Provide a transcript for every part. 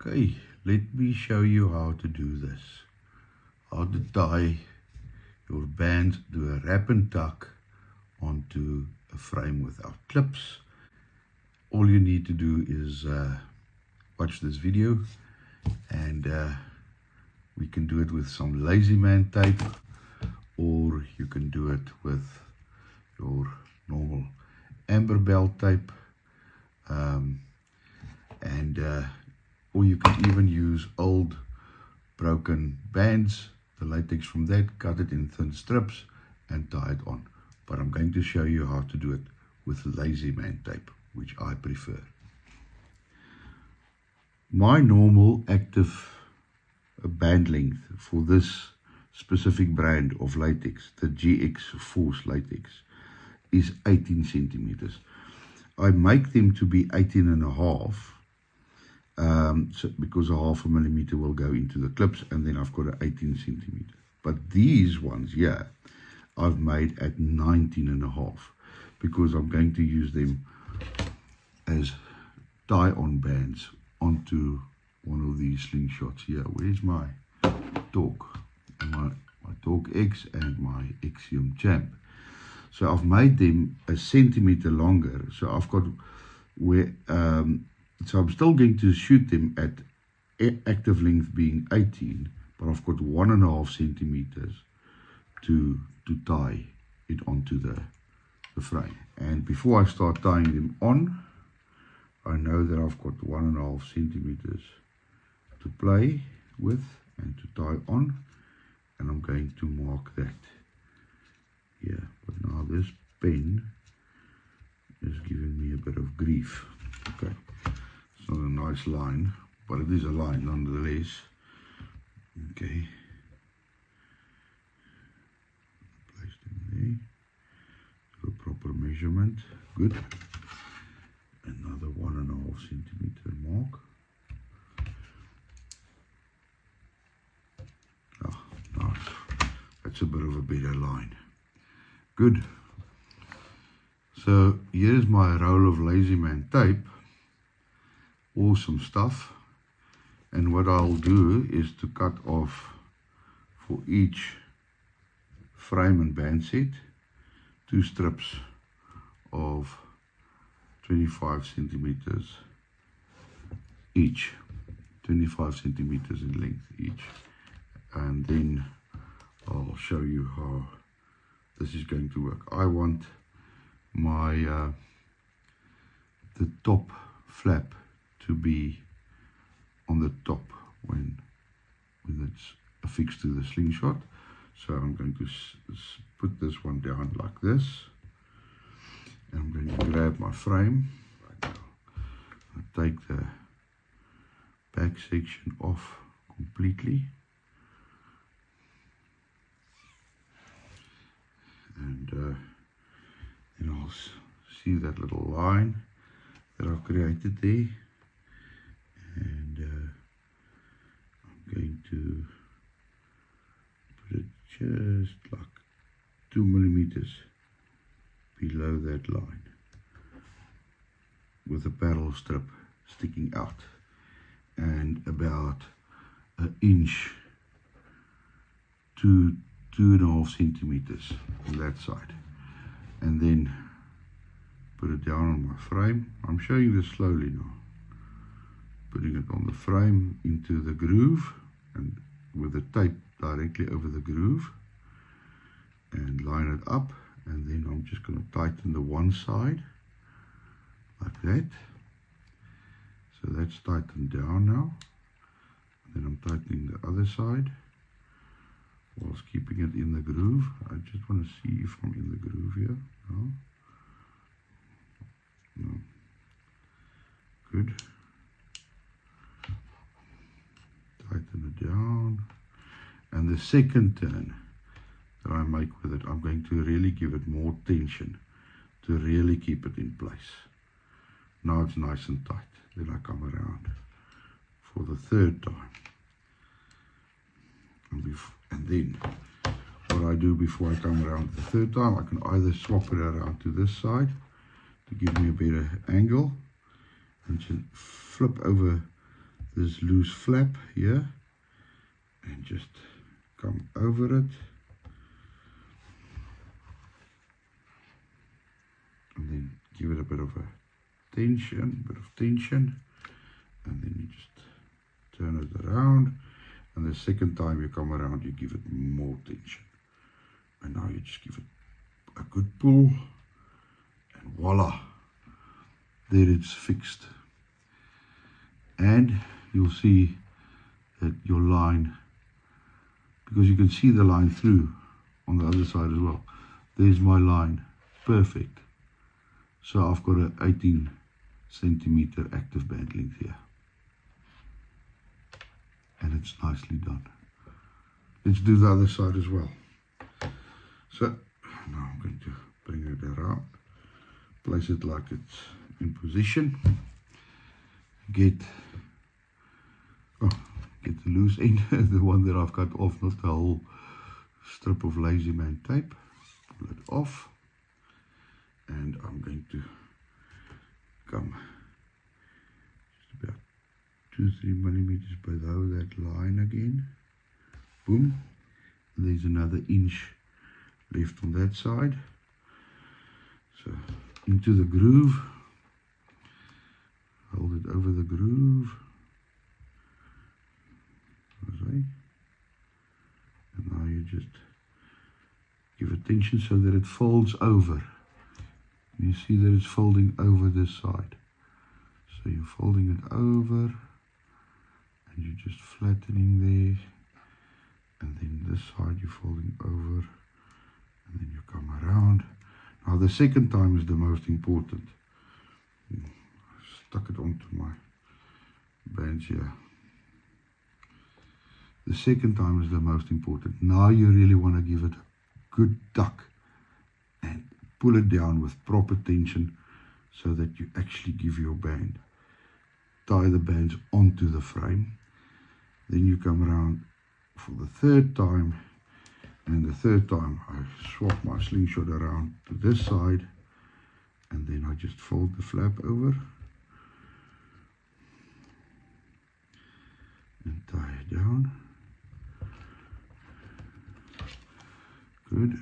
Okay, let me show you how to do this. How to tie your band, do a wrap and tuck onto a frame without clips. All you need to do is watch this video, and we can do it with some Lazy Man tape, or you can do it with your normal Amber Bell tape, or you can even use old broken bands, the latex from that, cut it in thin strips and tie it on. But I'm going to show you how to do it with Lazy Man tape, which I prefer. My normal active band length for this specific brand of latex, the GX Force latex, is 18 centimeters. I make them to be 18.5, because a half a millimeter will go into the clips, and then I've got an 18 centimeter. But these ones here, I've made at 19.5, because I'm going to use them as tie-on bands onto one of these slingshots here. Where's my Torque? And my Torque X and my Axiom Champ. So I've made them a centimeter longer. So I've got where so I'm still going to shoot them at active length being 18, but I've got 1.5 centimeters to tie it onto the frame. And before I start tying them on, I know that I've got 1.5 centimeters to play with and to tie on, and I'm going to mark that here. But now this pen is giving me a bit of grief. Okay, it's not a nice line, but it is a line nonetheless. Okay, place them there to a proper measurement. Good. Another 1.5 centimeter mark. Oh, nice. That's a bit of a better line. Good. So here's my roll of Lazy Man tape. Awesome stuff. And what I'll do is to cut off for each frame and band set 2 strips of 25 centimeters each, 25 centimeters in length each, and then I'll show you how this is going to work. I want my the top flap to be on the top when it's affixed to the slingshot. So I'm going to put this one down like this. I'm going to grab my frame right now. I take the back section off completely, and then I'll see that little line that I've created there, and I'm going to put it just like 2 millimeters below that line, with a paddle strip sticking out, and about 1 inch to 2.5 centimeters on that side, and then put it down on my frame. I'm showing this slowly now, putting it on the frame into the groove, and with the tape directly over the groove, and line it up. And then I'm just going to tighten the one side like that. So that's tightened down now. And then I'm tightening the other side whilst keeping it in the groove. I just want to see if I'm in the groove here. No. No. Good. Tighten it down. And the second turn that I make with it, I'm going to really give it more tension to really keep it in place. Now it's nice and tight. Then I come around for the third time. And then what I do before I come around the third time, I can either swap it around to this side to give me a better angle, and just flip over this loose flap here and just come over it, and then give it a bit of tension, and then you just turn it around, and the second time you come around you give it more tension, and now you just give it a good pull, and voila, there it's fixed. And you'll see that your line, because you can see the line through on the other side as well, there's my line, perfect. So I've got an 18 centimeter active band length here, and it's nicely done. Let's do the other side as well. So now I'm going to bring it around, place it like it's in position, get the loose end, the one that I've cut off, not the whole strip of Lazy Man tape. Pull it off, and I'm going to come just about 2-3 millimeters below that line again. Boom. And there's another inch left on that side. So into the groove, hold it over the groove, and now you just give it tension so that it folds over. You see that it's folding over this side, so you're folding it over and you're just flattening there, and then this side you're folding over, and then you come around. Now the second time is the most important. I stuck it onto my bands here. The second time is the most important. Now you really want to give it a good tuck and pull it down with proper tension so that you actually give your band. Tie the bands onto the frame. Then you come around for the third time, and the third time I swap my slingshot around to this side, and then I just fold the flap over and tie it down. Good.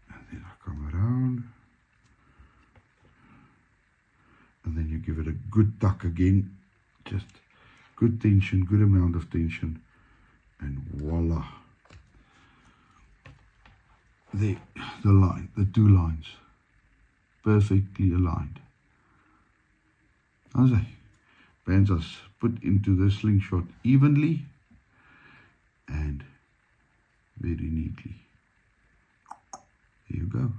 And then I come around, and then you give it a good tuck again, just good tension, good amount of tension, and voila. There, the line, the two lines, perfectly aligned. As I bands are put into the slingshot evenly and very neatly. There you go.